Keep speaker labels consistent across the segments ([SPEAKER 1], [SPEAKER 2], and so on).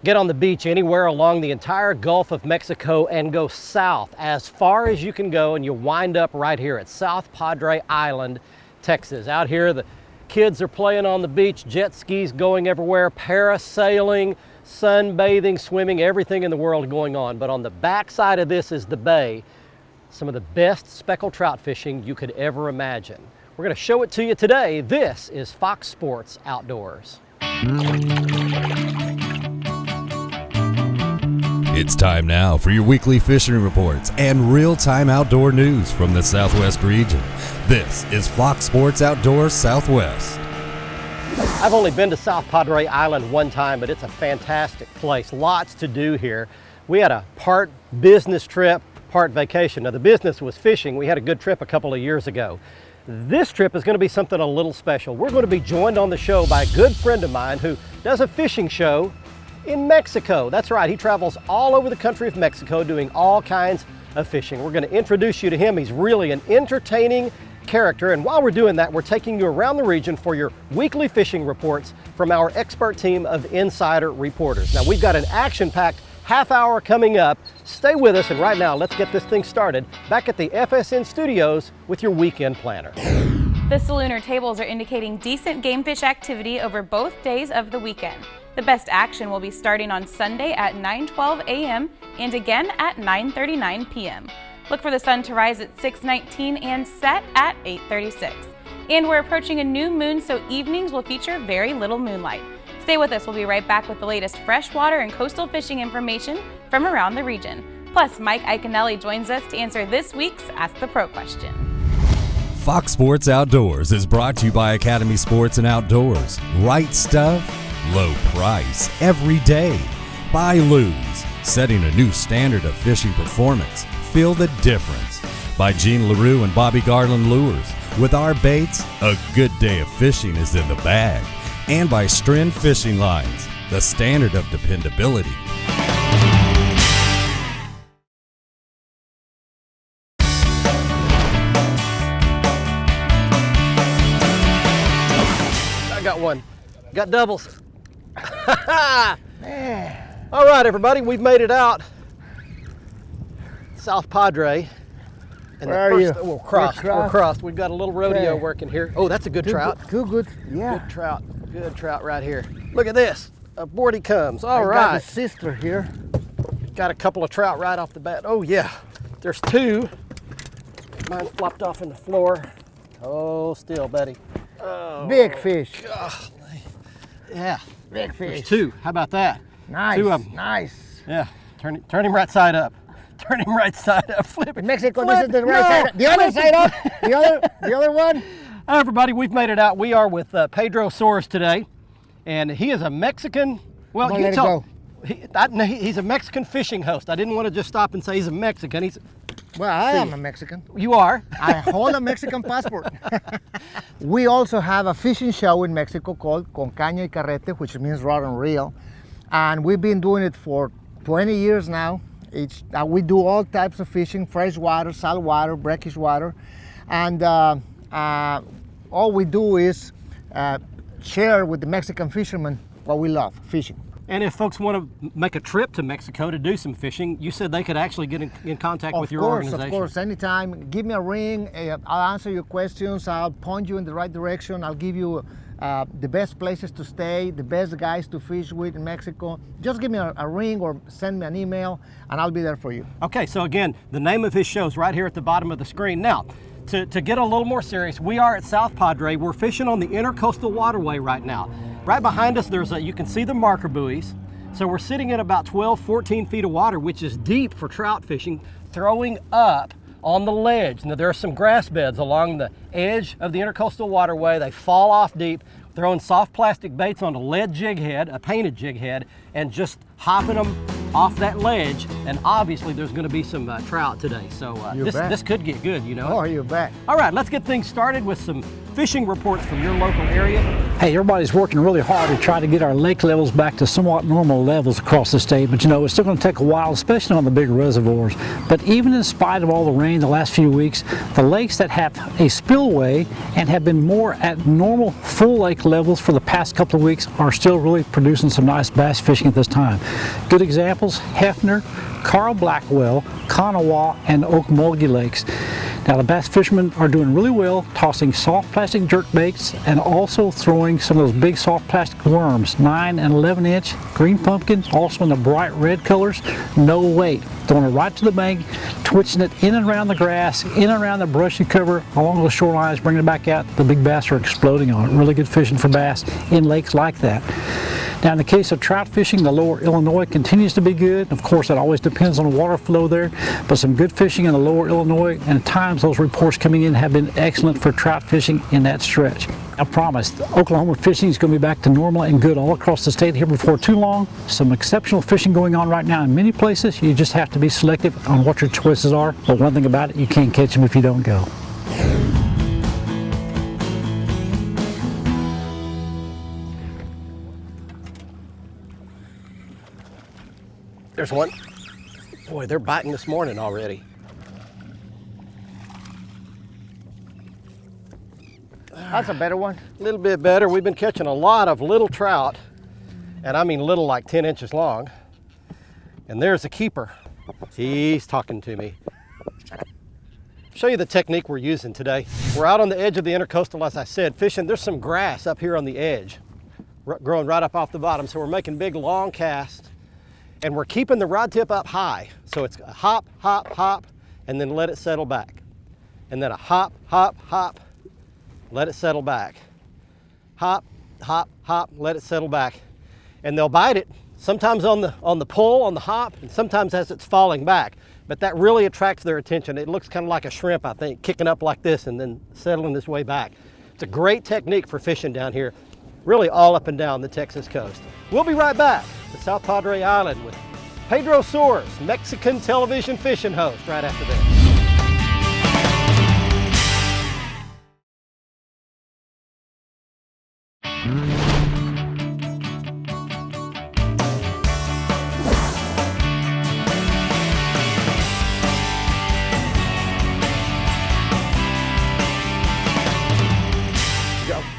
[SPEAKER 1] Get on the beach anywhere along the entire Gulf of Mexico and go south as far as you can go, and you'll wind up right here at South Padre Island, Texas. Out here, the kids are playing on the beach, jet skis going everywhere, parasailing, sunbathing, swimming, everything in the world going on. But on the back side of this is the bay, some of the best speckled trout fishing you could ever imagine. We're going to show it to you today. This is Fox Sports Outdoors.
[SPEAKER 2] It's time now for your weekly fishing reports and real-time outdoor news from the Southwest region. This is Fox Sports Outdoors Southwest.
[SPEAKER 1] I've only been to South Padre Island one time, but it's a fantastic place. Lots to do here. We had a part business trip, part vacation. Now the business was fishing. We had a good trip a couple of years ago. This trip is going to be something a little special. We're going to be joined on the show by a good friend of mine who does a fishing show in Mexico. That's right, he travels all over the country of Mexico doing all kinds of fishing. We're going to introduce you to him. He's really an entertaining character, and while we're doing that, we're taking you around the region for your weekly fishing reports from our expert team of insider reporters. Now we've got an action-packed half hour coming up. Stay with us, and right now let's get this thing started back at the FSN studios with your weekend planner.
[SPEAKER 3] The Salooner tables are indicating decent game fish activity over both days of the weekend. The best action will be starting on Sunday at 9:12 a.m. and again at 9:39 p.m. Look for the sun to rise at 6:19 and set at 8:36. And we're approaching a new moon, so evenings will feature very little moonlight. Stay with us. We'll be right back with the latest freshwater and coastal fishing information from around the region. Plus, Mike Iaconelli joins us to answer this week's Ask the Pro question.
[SPEAKER 2] Fox Sports Outdoors is brought to you by Academy Sports and Outdoors. Right stuff, low price, every day. By Luz, setting a new standard of fishing performance. Feel the difference. By Gene LaRue and Bobby Garland Lures. With our baits, a good day of fishing is in the bag. And by Stren Fishing Lines, the standard of dependability.
[SPEAKER 1] I got one. Got doubles. All right, everybody, we've made it out. South Padre. And
[SPEAKER 4] Where are you?
[SPEAKER 1] We're crossed. We've got a little rodeo working here. Oh, that's a good trout.
[SPEAKER 4] Good, yeah.
[SPEAKER 1] Good trout right here. Look at this. Aboard he comes. All
[SPEAKER 4] I
[SPEAKER 1] right.
[SPEAKER 4] got a sister here.
[SPEAKER 1] Got a couple of trout right off the bat. Oh yeah, there's two. Mine flopped off in the floor. Oh, still, buddy. Oh,
[SPEAKER 4] Big fish.
[SPEAKER 1] golly. Yeah.
[SPEAKER 4] Big fish.
[SPEAKER 1] There's two. How about that?
[SPEAKER 4] Nice.
[SPEAKER 1] Two of them.
[SPEAKER 4] Nice.
[SPEAKER 1] Yeah. Turn him right side up. Turn him right side up. Flip it.
[SPEAKER 4] In Mexico,
[SPEAKER 1] Flip.
[SPEAKER 4] this is the right side up. The other side up. The other one.
[SPEAKER 1] Hi, everybody. We've made it out. We are with Pedro Soares today, and he is a Mexican. Well,
[SPEAKER 4] Don't let it go.
[SPEAKER 1] He's a Mexican fishing host. I didn't want to just stop and say he's a Mexican.
[SPEAKER 4] Well, I am a Mexican.
[SPEAKER 1] You are.
[SPEAKER 4] I hold a Mexican passport. We also have a fishing show in Mexico called Con Caña y Carrete, which means rod and reel. And we've been doing it for 20 years now. We do all types of fishing, freshwater, saltwater, brackish water. And all we do is share with the Mexican fishermen what we love, fishing.
[SPEAKER 1] And if folks want to make a trip to Mexico to do some fishing, you said they could actually get in contact with your organization.
[SPEAKER 4] Of course, anytime. Give me a ring. I'll answer your questions. I'll point you in the right direction. I'll give you the best places to stay, the best guys to fish with in Mexico. Just give me a ring or send me an email, and I'll be there for you.
[SPEAKER 1] Okay, so again, the name of his show is right here at the bottom of the screen. Now, to get a little more serious, we are at South Padre. We're fishing on the Intercoastal Waterway right now. Right behind us, you can see the marker buoys. So we're sitting in about 12, 14 feet of water, which is deep for trout fishing, throwing up on the ledge. Now there are some grass beds along the edge of the Intercoastal Waterway. They fall off deep, throwing soft plastic baits on a lead jig head, a painted jig head, and just hopping them off that ledge. And obviously there's going to be some trout today. So this could get good, you know.
[SPEAKER 4] Oh, you bet.
[SPEAKER 1] All right, let's get things started with some fishing reports from your local area.
[SPEAKER 5] Hey, everybody's working really hard to try to get our lake levels back to somewhat normal levels across the state, but you know, it's still going to take a while, especially on the bigger reservoirs. But even in spite of all the rain the last few weeks, the lakes that have a spillway and have been more at normal full lake levels for the past couple of weeks are still really producing some nice bass fishing at this time. Good examples: Hefner, Carl Blackwell, Kanawha, and Okmulgee lakes. Now the bass fishermen are doing really well, tossing soft plastic jerk baits and also throwing some of those big soft plastic worms, 9 and 11 inch, green pumpkin, also in the bright red colors, no weight. Throwing it right to the bank, twitching it in and around the grass, in and around the brushy cover, along the shorelines, bringing it back out. The big bass are exploding on it. Really good fishing for bass in lakes like that. Now in the case of trout fishing, the lower Illinois continues to be good. Of course, that always depends on the water flow there, but some good fishing in the lower Illinois, and at times those reports coming in have been excellent for trout fishing in that stretch. I promise, Oklahoma fishing is going to be back to normal and good all across the state here before too long. Some exceptional fishing going on right now in many places. You just have to be selective on what your choices are, but one thing about it, you can't catch them if you don't go.
[SPEAKER 1] There's one. Boy, they're biting this morning already.
[SPEAKER 4] That's a better one.
[SPEAKER 1] A little bit better. We've been catching a lot of little trout, and I mean little, like 10 inches long. And there's a keeper. He's talking to me. Show you the technique we're using today. We're out on the edge of the intercoastal, as I said, fishing. There's some grass up here on the edge, growing right up off the bottom. So we're making big, long casts, and we're keeping the rod tip up high. So it's a hop, hop, hop, and then let it settle back. And then a hop, hop, hop, let it settle back. Hop, hop, hop, let it settle back. And they'll bite it, sometimes on the pull, on the hop, and sometimes as it's falling back. But that really attracts their attention. It looks kind of like a shrimp, I think, kicking up like this and then settling this way back. It's a great technique for fishing down here, really all up and down the Texas coast. We'll be right back to South Padre Island with Pedro Soares, Mexican television fishing host, right after this.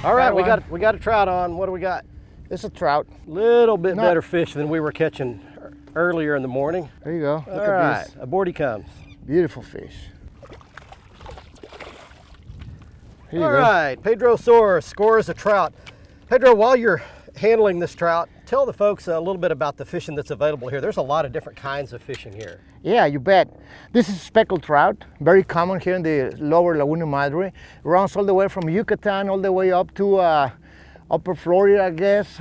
[SPEAKER 1] All right, we got a trout on. What do we got?
[SPEAKER 4] It's a trout.
[SPEAKER 1] Little bit better fish than we were catching earlier in the morning.
[SPEAKER 4] There you go.
[SPEAKER 1] All right, aboard he comes.
[SPEAKER 4] Beautiful fish. Here you
[SPEAKER 1] All
[SPEAKER 4] go.
[SPEAKER 1] right, Pedro Soares scores a trout. Pedro, while you're handling this trout, tell the folks a little bit about the fishing that's available here. There's a lot of different kinds of fishing here.
[SPEAKER 4] Yeah, you bet. This is speckled trout, very common here in the lower Laguna Madre. Runs all the way from Yucatan all the way up to upper Florida, I guess.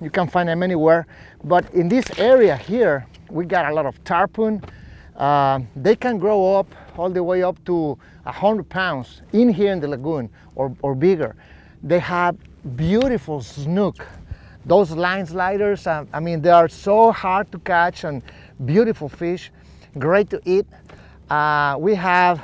[SPEAKER 4] You can find them anywhere. But in this area here, we got a lot of tarpon. They can grow up all the way up to 100 pounds in here in the lagoon or bigger. They have beautiful snook. Those line sliders, I mean, they are so hard to catch and beautiful fish, great to eat. We have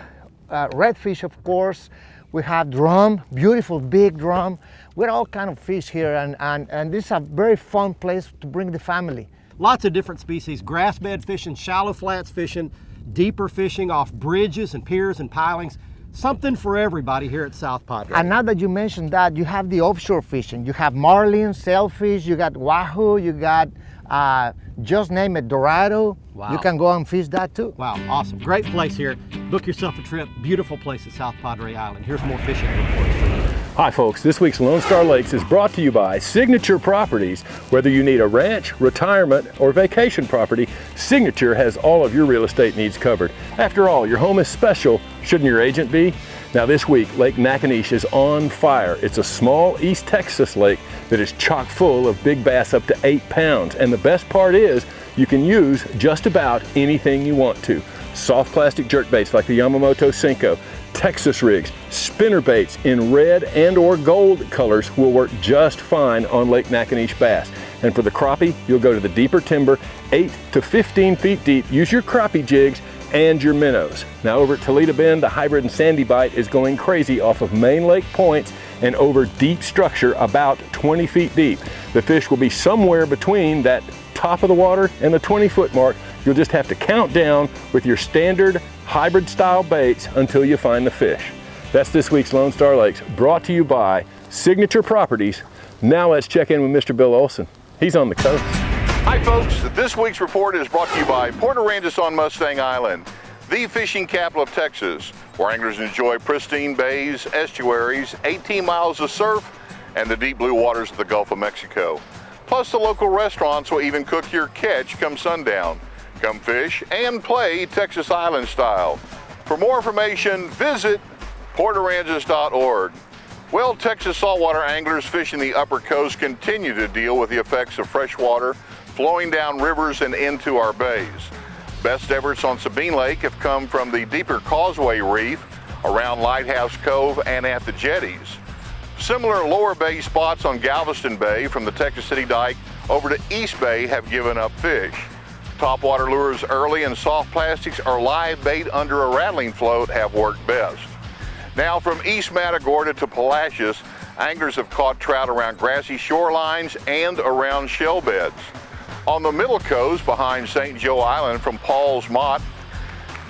[SPEAKER 4] redfish, of course. We have drum, beautiful big drum. We got all kind of fish here, and this is a very fun place to bring the family.
[SPEAKER 1] Lots of different species, grass bed fishing, shallow flats fishing, deeper fishing off bridges and piers and pilings. Something for everybody here at South Padre.
[SPEAKER 4] And now that you mentioned that, you have the offshore fishing. You have marlin, sailfish, you got wahoo, you got, just name it, dorado.
[SPEAKER 1] Wow.
[SPEAKER 4] You can go and fish that too.
[SPEAKER 1] Wow, awesome. Great place here. Book yourself a trip. Beautiful place at South Padre Island. Here's more fishing reports for you.
[SPEAKER 6] Hi folks, this week's Lone Star Lakes is brought to you by Signature Properties. Whether you need a ranch, retirement, or vacation property, Signature has all of your real estate needs covered. After all, your home is special, shouldn't your agent be? Now this week, Lake Nakanish is on fire. It's a small East Texas lake that is chock full of big bass up to 8 pounds. And the best part is, you can use just about anything you want to. Soft plastic jerk baits like the Yamamoto Cinco, Texas rigs, spinner baits in red and or gold colors will work just fine on Lake Nakanish bass. And for the crappie, you'll go to the deeper timber, 8 to 15 feet deep. Use your crappie jigs and your minnows. Now over at Toledo Bend, the hybrid and sandy bite is going crazy off of Main Lake points and over deep structure about 20 feet deep. The fish will be somewhere between that top of the water and the 20-foot mark. You'll just have to count down with your standard hybrid style baits until you find the fish. That's this week's Lone Star Lakes, brought to you by Signature Properties. Now let's check in with Mr. Bill Olson. He's on the coast.
[SPEAKER 7] Hi folks, this week's report is brought to you by Port Aransas on Mustang Island, the fishing capital of Texas, where anglers enjoy pristine bays, estuaries, 18 miles of surf, and the deep blue waters of the Gulf of Mexico. Plus the local restaurants will even cook your catch come sundown. Come fish and play Texas Island style. For more information, visit portaransas.org. Well, Texas saltwater anglers fishing the upper coast continue to deal with the effects of fresh water flowing down rivers and into our bays. Best efforts on Sabine Lake have come from the deeper Causeway Reef, around Lighthouse Cove, and at the jetties. Similar lower bay spots on Galveston Bay from the Texas City Dike over to East Bay have given up fish. Topwater lures early and soft plastics or live bait under a rattling float have worked best. Now from East Matagorda to Palacios, anglers have caught trout around grassy shorelines and around shell beds. On the middle coast behind St. Joe Island from Paul's Mott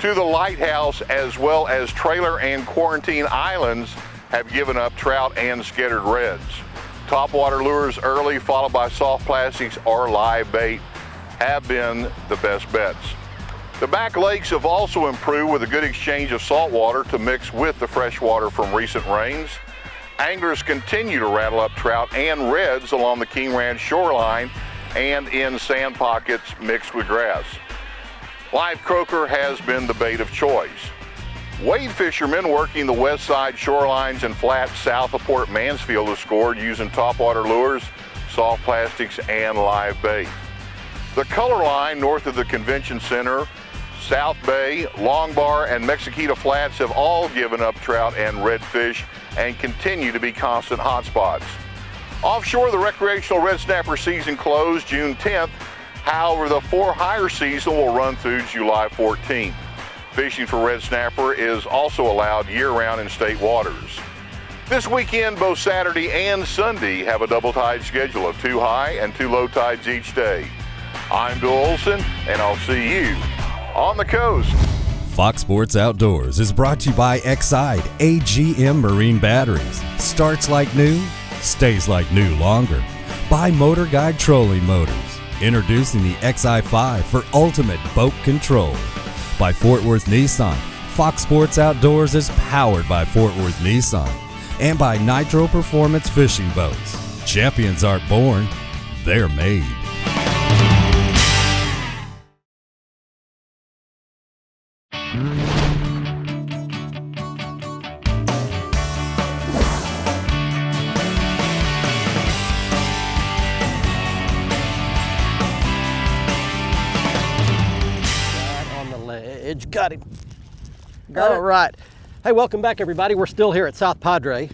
[SPEAKER 7] to the Lighthouse, as well as Trailer and Quarantine Islands, have given up trout and scattered reds. Topwater lures early followed by soft plastics or live bait have been the best bets. The back lakes have also improved with a good exchange of salt water to mix with the fresh water from recent rains. Anglers continue to rattle up trout and reds along the King Ranch shoreline and in sand pockets mixed with grass. Live croaker has been the bait of choice. Wade fishermen working the west side shorelines and flats south of Port Mansfield have scored using topwater lures, soft plastics, and live bait. The color line north of the Convention Center, South Bay, Long Bar, and Mexiquita Flats have all given up trout and redfish and continue to be constant hotspots. Offshore, the recreational red snapper season closed June 10th. However, the for-hire season will run through July 14th. Fishing for red snapper is also allowed year-round in state waters. This weekend, both Saturday and Sunday have a double tide schedule of 2 high and 2 low tides each day. I'm Bill Olson, and I'll see you on the coast.
[SPEAKER 2] Fox Sports Outdoors is brought to you by Exide AGM Marine Batteries. Starts like new, stays like new longer. By Motor Guide Trolling Motors. Introducing the XI5 for ultimate boat control. By Fort Worth Nissan. Fox Sports Outdoors is powered by Fort Worth Nissan. And by Nitro Performance Fishing Boats. Champions aren't born, they're made.
[SPEAKER 1] Got him. All right. Hey, welcome back everybody. We're still here at South Padre,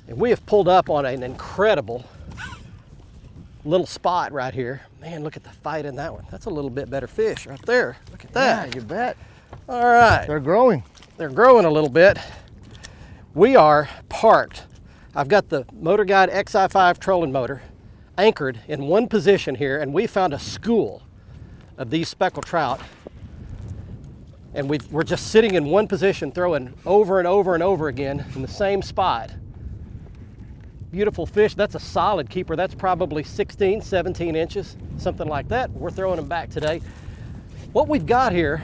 [SPEAKER 1] and we have pulled up on an incredible little spot right here. Man, look at the fight in that one. That's a little bit better fish right there. Look at that.
[SPEAKER 4] Yeah, you bet.
[SPEAKER 1] All right.
[SPEAKER 4] They're growing.
[SPEAKER 1] They're growing a little bit. We are parked. I've got the Motor Guide XI5 trolling motor anchored in one position here, and we found a school of these speckled trout. And we're just sitting in one position, throwing over and over and over again in the same spot. Beautiful fish. That's a solid keeper. That's probably 16, 17 inches, something like that. We're throwing them back today. What we've got here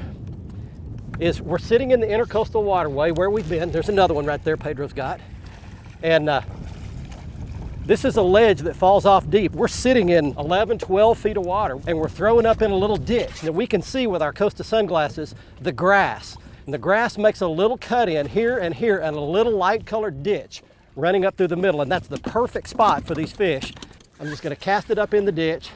[SPEAKER 1] is we're sitting in the intercoastal waterway where we've been. There's another one right there Pedro's got. And this is a ledge that falls off deep. We're sitting in 11, 12 feet of water, and we're throwing up in a little ditch. Now we can see with our Costa sunglasses the grass. And the grass makes a little cut in here and a little light colored ditch running up through the middle, and that's the perfect spot for these fish. I'm just gonna cast it up in the ditch.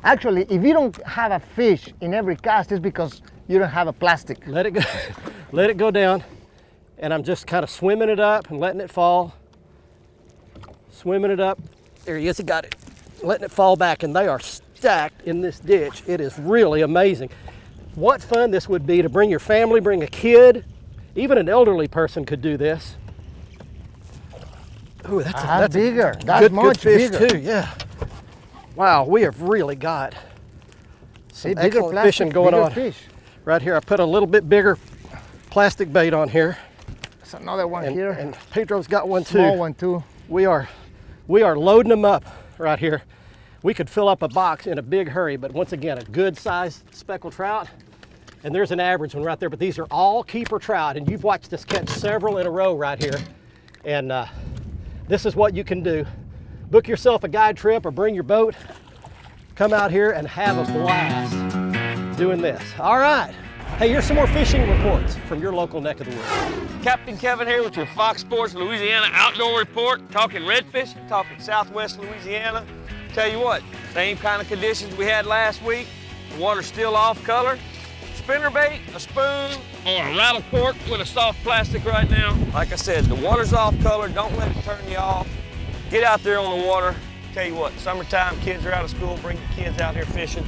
[SPEAKER 4] Actually, if you don't have a fish in every cast, it's because you don't have a plastic.
[SPEAKER 1] Let it go, let it go down. And I'm just kind of swimming it up and letting it fall. Swimming it up. There he is, he got it. Letting it fall back, and they are stacked in this ditch. It is really amazing. What fun this would be to bring your family, bring a kid, even an elderly person could do this. Ooh, that's
[SPEAKER 4] bigger. That's
[SPEAKER 1] good
[SPEAKER 4] much
[SPEAKER 1] fish
[SPEAKER 4] bigger.
[SPEAKER 1] too, yeah. Wow, we have really got some
[SPEAKER 4] Bigger
[SPEAKER 1] excellent
[SPEAKER 4] plastic,
[SPEAKER 1] fishing going
[SPEAKER 4] bigger
[SPEAKER 1] on.
[SPEAKER 4] Fish.
[SPEAKER 1] Right here, I put a little bit bigger plastic bait on here.
[SPEAKER 4] There's another one
[SPEAKER 1] And,
[SPEAKER 4] here.
[SPEAKER 1] and Pedro's got one too.
[SPEAKER 4] Small one too.
[SPEAKER 1] We are loading them up right here. We could fill up a box in a big hurry, but once again, a good sized speckled trout. And there's an average one right there, but these are all keeper trout, and you've watched us catch several in a row right here. And this is what you can do. Book yourself a guide trip or bring your boat. Come out here and have a blast doing this. All right. Hey, here's some more fishing reports from your local neck of the woods.
[SPEAKER 8] Captain Kevin here with your Fox Sports Louisiana Outdoor Report, talking redfish, talking Southwest Louisiana. Tell you what, same kind of conditions we had last week. The water's still off color. Spinnerbait, a spoon, or a rattle cork with a soft plastic right now. Like I said, the water's off color. Don't let it turn you off. Get out there on the water. Tell you what, summertime, kids are out of school, bring your kids out here fishing.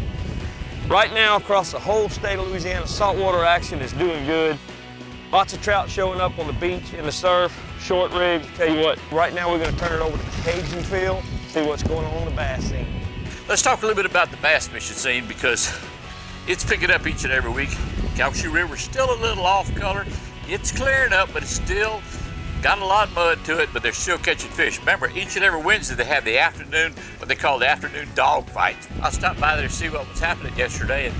[SPEAKER 8] Right now, across the whole state of Louisiana, saltwater action is doing good. Lots of trout showing up on the beach, in the surf, short rig. Tell you what, right now we're gonna turn it over to the Cajun field, see what's going on the bass scene.
[SPEAKER 9] Let's talk a little bit about the bass fishing scene because it's picking up each and every week. Calcasieu River's still a little off color. It's clearing up, but it's still got a lot of mud to it, but they're still catching fish. Remember, each and every Wednesday they have the afternoon, what they call the afternoon dog fights. I stopped by there to see what was happening yesterday, and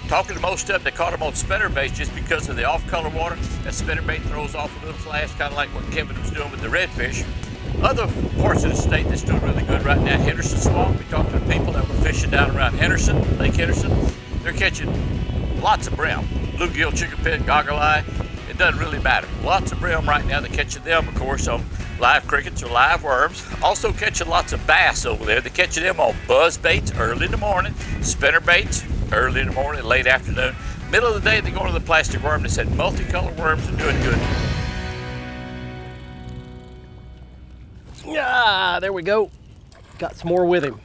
[SPEAKER 9] talking to most of them, they caught them on spinnerbaits just because of the off-color water. That spinnerbait throws off a little flash, kind of like what Kevin was doing with the redfish. Other parts of the state that's doing really good right now, Henderson Swamp. We talked to the people that were fishing down around Henderson, Lake Henderson. They're catching lots of brim, bluegill, chicken goggle eye. It doesn't really matter. Lots of brim right now. They're catching them, of course, on live crickets or live worms. Also catching lots of bass over there. They're catching them on buzz baits early in the morning, spinner baits early in the morning, late afternoon. Middle of the day, they go to the plastic worm. They said multicolored worms are doing good.
[SPEAKER 1] Yeah, there we go. Got some more with him.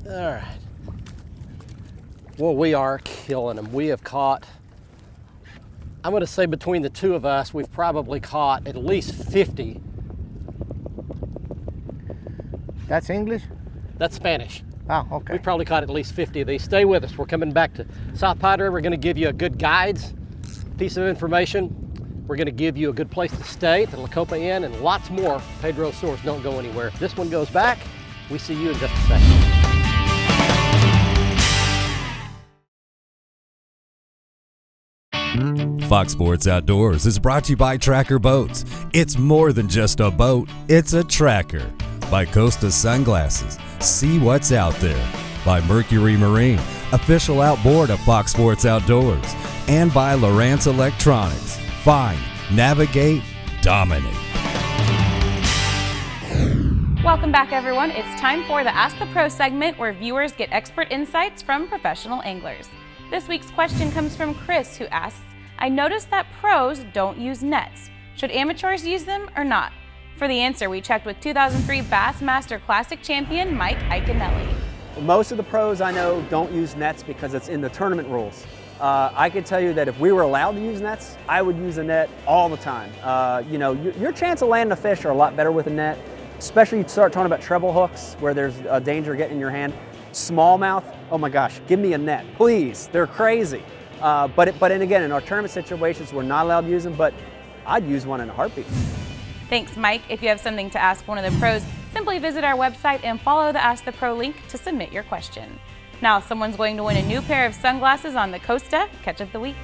[SPEAKER 1] All right. Well, we are killing them. We have caught, I'm going to say between the two of us, we've probably caught at least 50.
[SPEAKER 4] That's English?
[SPEAKER 1] That's Spanish.
[SPEAKER 4] Oh, okay.
[SPEAKER 1] We probably caught at least 50 of these. Stay with us. We're coming back to South Padre. We're going to give you a good guides piece of information. We're going to give you a good place to stay at the La Copa Inn and lots more. Pedro's Source, don't go anywhere. If this one goes back, we see you in just a second.
[SPEAKER 2] Fox Sports Outdoors is brought to you by Tracker Boats. It's more than just a boat, it's a tracker. By Costa Sunglasses, see what's out there. By Mercury Marine, official outboard of Fox Sports Outdoors. And by Lowrance Electronics. Find, navigate, dominate.
[SPEAKER 3] Welcome back, everyone. It's time for the Ask the Pro segment where viewers get expert insights from professional anglers. This week's question comes from Chris, who asks, I noticed that pros don't use nets. Should amateurs use them or not? For the answer, we checked with 2003 Bassmaster Classic champion Mike Iaconelli.
[SPEAKER 10] Most of the pros I know don't use nets because it's in the tournament rules. I can tell you that if we were allowed to use nets, I would use a net all the time. Your chance of landing a fish are a lot better with a net, especially you start talking about treble hooks where there's a danger getting in your hand. Smallmouth, oh my gosh, give me a net, please. They're crazy. But again, in our tournament situations, we're not allowed to use them, but I'd use one in a heartbeat.
[SPEAKER 3] Thanks, Mike. If you have something to ask one of the pros, simply visit our website and follow the Ask the Pro link to submit your question. Now, someone's going to win a new pair of sunglasses on the Costa Catch of the Week.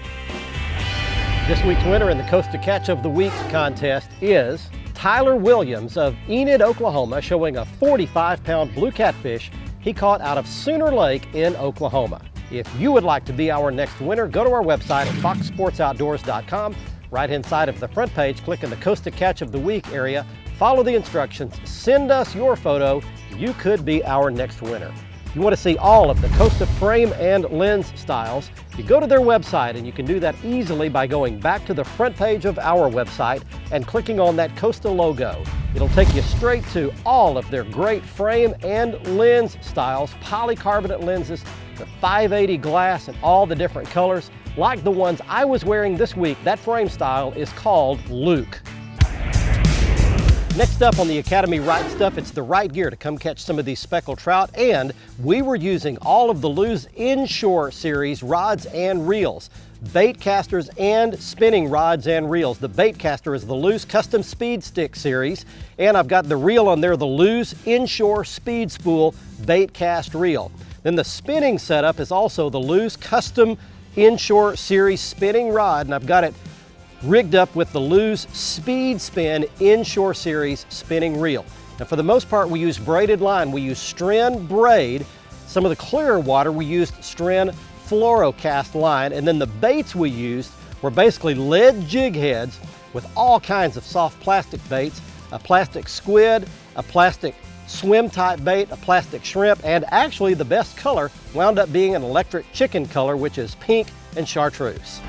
[SPEAKER 1] This week's winner in the Costa Catch of the Week contest is Tyler Williams of Enid, Oklahoma, showing a 45-pound blue catfish he caught out of Sooner Lake in Oklahoma. If you would like to be our next winner, go to our website at foxsportsoutdoors.com. Right inside of the front page, click in the Costa Catch of the Week area, follow the instructions, send us your photo. You could be our next winner. If you want to see all of the Costa frame and lens styles, you go to their website, and you can do that easily by going back to the front page of our website and clicking on that Costa logo. It'll take you straight to all of their great frame and lens styles, polycarbonate lenses, the 580 glass and all the different colors, like the ones I was wearing this week. That frame style is called Luke. Next up on the Academy Right Stuff, it's the right gear to come catch some of these speckled trout, and we were using all of the Lou's Inshore series rods and reels, bait casters and spinning rods and reels. The bait caster is the Lou's Custom Speed Stick series, and I've got the reel on there, the Lou's Inshore Speed Spool bait cast reel. Then the spinning setup is also the Lou's Custom Inshore series spinning rod, and I've got it rigged up with the Lou's Speed Spin Inshore Series spinning reel. Now for the most part we use braided line. We use Stren braid. Some of the clearer water we used Stren fluorocast line, and then the baits we used were basically lead jig heads with all kinds of soft plastic baits, a plastic squid, a plastic swim type bait, a plastic shrimp, and actually the best color wound up being an electric chicken color, which is pink and chartreuse.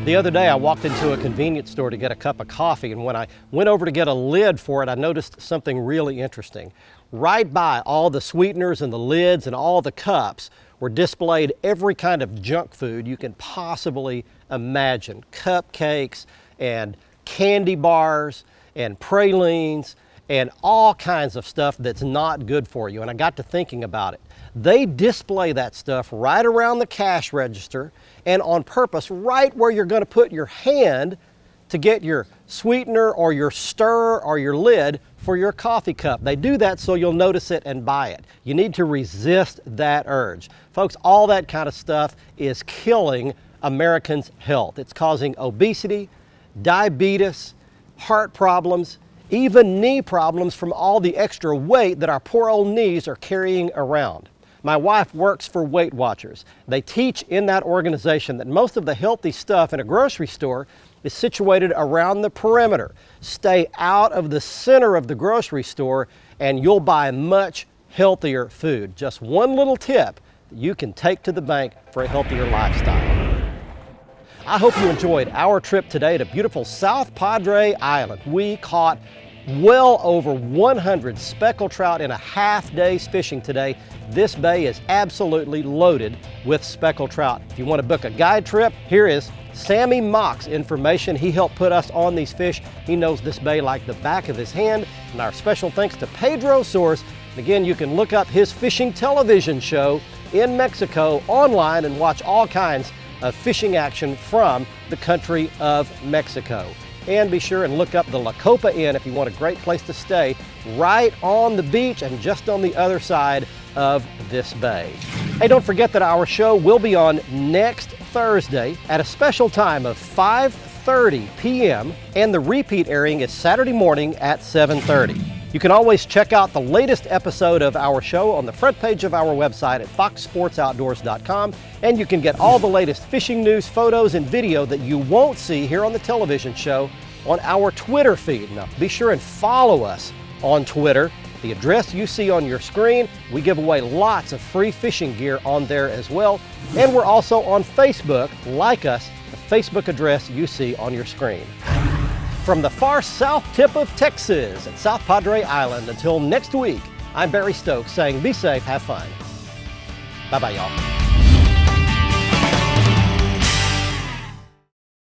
[SPEAKER 1] The other day I walked into a convenience store to get a cup of coffee, and when I went over to get a lid for it, I noticed something really interesting. Right by all the sweeteners and the lids and all the cups were displayed every kind of junk food you can possibly imagine. Cupcakes and candy bars and pralines and all kinds of stuff that's not good for you. And I got to thinking about it. They display that stuff right around the cash register and on purpose right where you're going to put your hand to get your sweetener or your stir or your lid for your coffee cup. They do that so you'll notice it and buy it. You need to resist that urge. Folks, all that kind of stuff is killing Americans' health. It's causing obesity, diabetes, heart problems, even knee problems from all the extra weight that our poor old knees are carrying around. My wife works for Weight Watchers. They teach in that organization that most of the healthy stuff in a grocery store is situated around the perimeter. Stay out of the center of the grocery store and you'll buy much healthier food. Just one little tip that you can take to the bank for a healthier lifestyle. I hope you enjoyed our trip today to beautiful South Padre Island. We caught well over 100 speckled trout in a half day's fishing today. This bay is absolutely loaded with speckled trout. If you want to book a guide trip, here is Sammy Mock's information. He helped put us on these fish. He knows this bay like the back of his hand. And our special thanks to Pedro Soares. Again, you can look up his fishing television show in Mexico online and watch all kinds of fishing action from the country of Mexico. And be sure and look up the La Copa Inn if you want a great place to stay right on the beach and just on the other side of this bay. Hey, don't forget that our show will be on next Thursday at a special time of 5:30 p.m. and the repeat airing is Saturday morning at 7:30. You can always check out the latest episode of our show on the front page of our website at foxsportsoutdoors.com, and you can get all the latest fishing news, photos, and video that you won't see here on the television show on our Twitter feed. Now, be sure and follow us on Twitter. The address you see on your screen, we give away lots of free fishing gear on there as well. And we're also on Facebook. Like us, the Facebook address you see on your screen. From the far south tip of Texas at South Padre Island, until next week, I'm Barry Stokes saying be safe, have fun. Bye-bye, y'all.